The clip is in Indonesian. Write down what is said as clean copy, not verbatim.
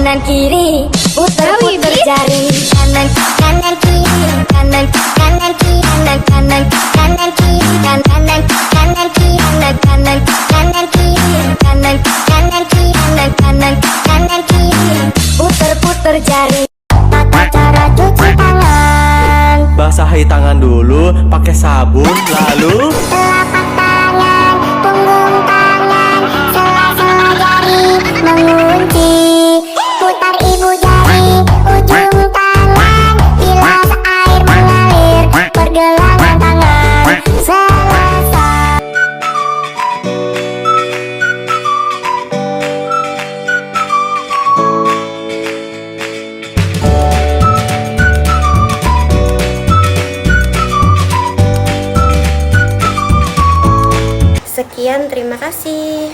kanan kiri, putar-putar jari. Kanan kanan kiri, kanan kanan kiri, kanan kanan kanan kiri, kanan kanan kiri, kanan kanan kanan kiri, kanan kanan kiri, kanan kanan kanan kiri, putar-putar jari. Tata cara cuci tangan. Basahi tangan dulu pakai sabun, lalu Telapak tangan, punggung tangan, sela-sela jari mengunci. Putar ibu jari, ujung tangan, bilas air mengalir, pergelangan tangan, selesai. Sekian, terima kasih.